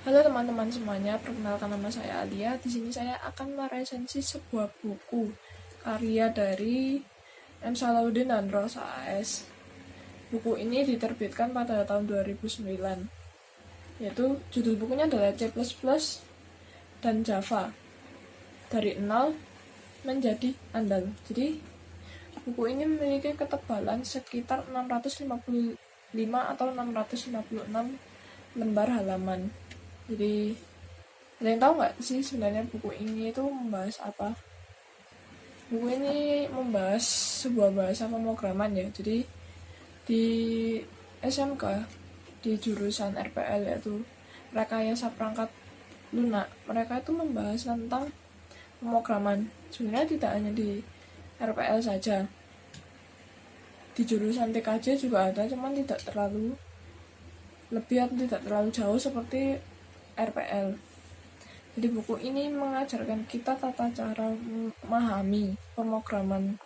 Halo teman-teman semuanya, perkenalkan nama saya Alia. Di sini saya akan meresensi sebuah buku karya dari M. Salahuddin dan Rosa AS. Buku ini diterbitkan pada tahun 2009. Yaitu judul bukunya adalah C++ dan Java. Dari nol menjadi andal. Jadi buku ini memiliki ketebalan sekitar 655 atau 656 lembar halaman. Jadi ada yang tahu nggak sih sebenarnya buku ini itu membahas apa? Buku ini membahas sebuah bahasa pemrograman ya. Jadi di SMK di jurusan RPL yaitu rekayasa perangkat lunak, mereka itu membahas tentang pemrograman. Sebenarnya tidak hanya di RPL saja, di jurusan TKJ juga ada, cuman tidak terlalu lebih atau tidak terlalu jauh seperti RPL. Jadi buku ini mengajarkan kita tata cara memahami pemrograman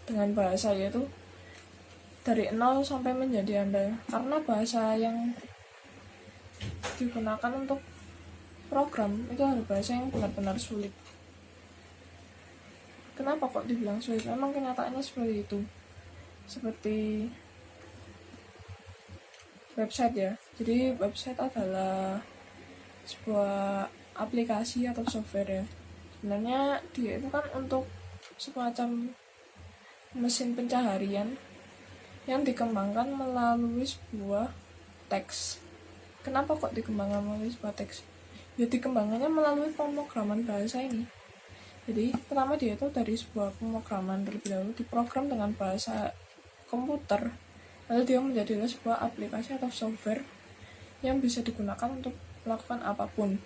dengan bahasa, yaitu dari nol sampai menjadi andal. Karena bahasa yang digunakan untuk program itu adalah bahasa yang benar-benar sulit. Kenapa kok dibilang sulit? Memang kenyataannya seperti itu. Seperti website ya. Jadi website adalah sebuah aplikasi atau software ya. Sebenarnya dia itu kan untuk semacam mesin pencaharian yang dikembangkan melalui sebuah teks. Kenapa kok dikembangkan melalui sebuah teks? Ya dikembangkannya melalui pemrograman bahasa ini. Jadi pertama dia itu dari sebuah pemrograman terlebih dahulu diprogram dengan bahasa komputer, lalu dia menjadi sebuah aplikasi atau software yang bisa digunakan untuk melakukan apapun.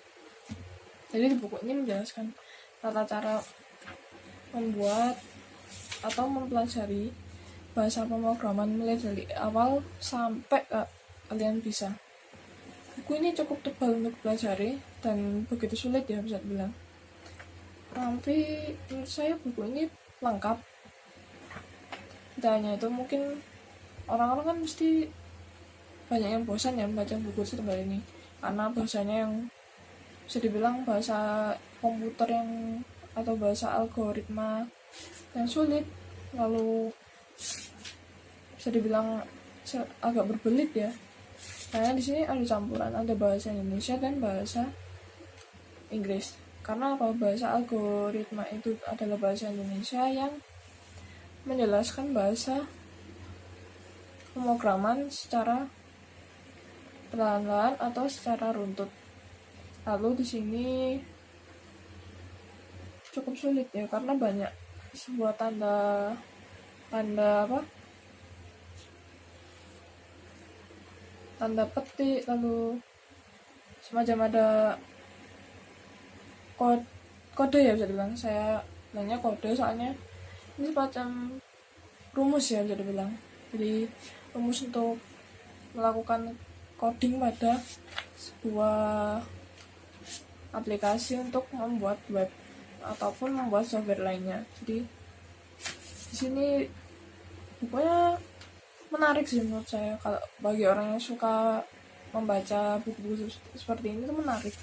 Jadi di buku ini menjelaskan tata cara membuat atau mempelajari bahasa pemrograman mulai dari awal sampai kalian bisa. Buku ini cukup tebal untuk pelajari dan begitu sulit ya bisa dibilang. Tapi menurut saya buku ini lengkap. Tidak hanya itu, mungkin orang-orang kan mesti banyak yang bosan ya membaca buku setebal ini karena bahasanya yang bisa dibilang bahasa komputer yang atau bahasa algoritma yang sulit, lalu bisa dibilang agak berbelit ya. Karena di sini ada campuran, ada bahasa Indonesia dan bahasa Inggris. Karena apa? Bahasa algoritma itu adalah bahasa Indonesia yang menjelaskan bahasa pemrograman secara perlahan-lahan atau secara runtut. Lalu di sini cukup sulit ya karena banyak sebuah tanda petik, lalu semacam ada kode ya bisa dibilang. Saya bilangnya kode soalnya ini semacam rumus ya bisa dibilang. Jadi rumus untuk melakukan coding pada sebuah aplikasi untuk membuat web ataupun membuat software lainnya. Jadi di sini bukunya menarik sih menurut saya. Kalau bagi orang yang suka membaca buku-buku seperti ini itu menarik.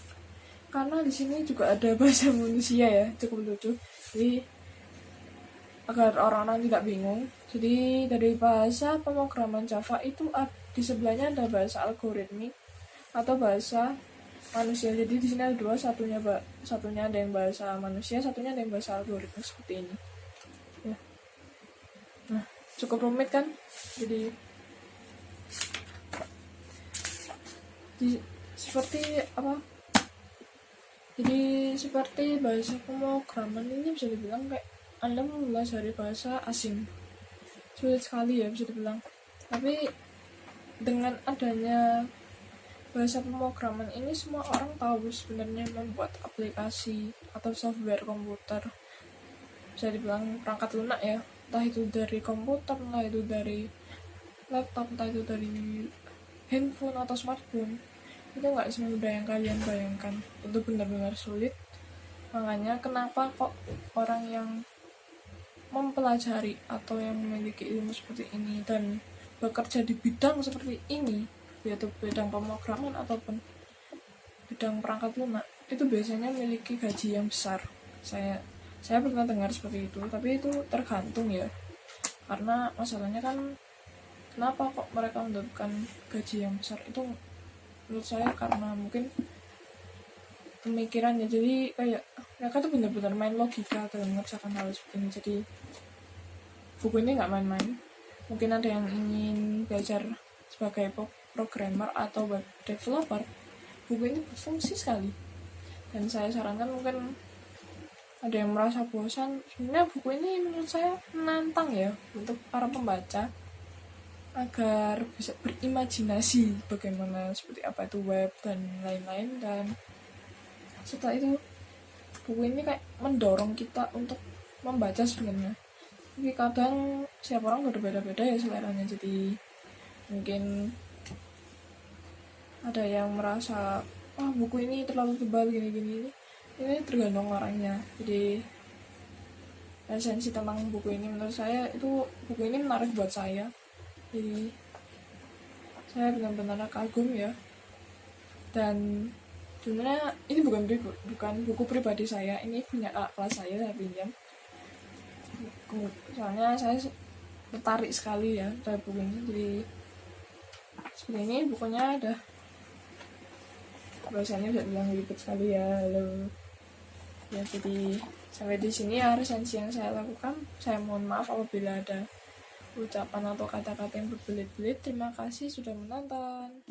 Karena di sini juga ada bahasa manusia ya, cukup lucu. Jadi agar orang-orang tidak bingung. Jadi dari bahasa pemrograman Java itu di sebelahnya ada bahasa algoritmik atau bahasa manusia. Jadi di sini ada dua, satunya ada yang bahasa manusia, satunya ada yang bahasa algoritmik seperti ini. Ya. Nah, cukup rumit kan? Jadi seperti apa? Jadi seperti bahasa pemrograman ini bisa dibilang kayak Anda mempelajari bahasa asing. Sulit sekali ya bisa dibilang. Tapi dengan adanya bahasa pemrograman ini semua orang tahu sebenarnya membuat aplikasi atau software komputer. Bisa dibilang perangkat lunak ya. Entah itu dari komputer, entah itu dari laptop, entah itu dari handphone atau smartphone. Itu nggak semudah yang kalian bayangkan. Itu benar-benar sulit. Makanya kenapa kok orang yang mempelajari atau yang memiliki ilmu seperti ini dan bekerja di bidang seperti ini, yaitu bidang pemrograman ataupun bidang perangkat lunak itu biasanya memiliki gaji yang besar. Saya pernah dengar seperti itu, tapi itu tergantung ya. Karena masalahnya kan kenapa kok mereka mendapatkan gaji yang besar itu, menurut saya karena mungkin pemikirannya. Jadi kayak mereka tuh benar-benar main logika dalam mengerjakan hal seperti ini. Jadi buku ini nggak main-main. Mungkin ada yang ingin belajar sebagai programmer atau web developer, buku ini berfungsi sekali. Dan saya sarankan, mungkin ada yang merasa bosan, sebenarnya buku ini menurut saya menantang ya untuk para pembaca agar bisa berimajinasi bagaimana, seperti apa itu web dan lain-lain. Dan setelah itu buku ini kayak mendorong kita untuk membaca sebenarnya. Tapi kadang setiap orang berbeda-beda ya seleranya, jadi mungkin ada yang merasa buku ini terlalu tebal gini-gini. Ini tergantung orangnya. Jadi esensi tentang buku ini menurut saya itu, buku ini menarik buat saya. Jadi saya benar-benar kagum ya. Dan sebenarnya ini bukan buku pribadi saya, ini punya kakak kelas saya pinjam. Soalnya saya tertarik sekali ya terhadap buku ini. Jadi seperti ini bukunya ada, bahasanya bisa bilang ribet sekali ya. Halo ya, jadi sampai di sini ya resensi yang saya lakukan. Saya mohon maaf apabila ada ucapan atau kata-kata yang berbelit-belit. Terima kasih sudah menonton.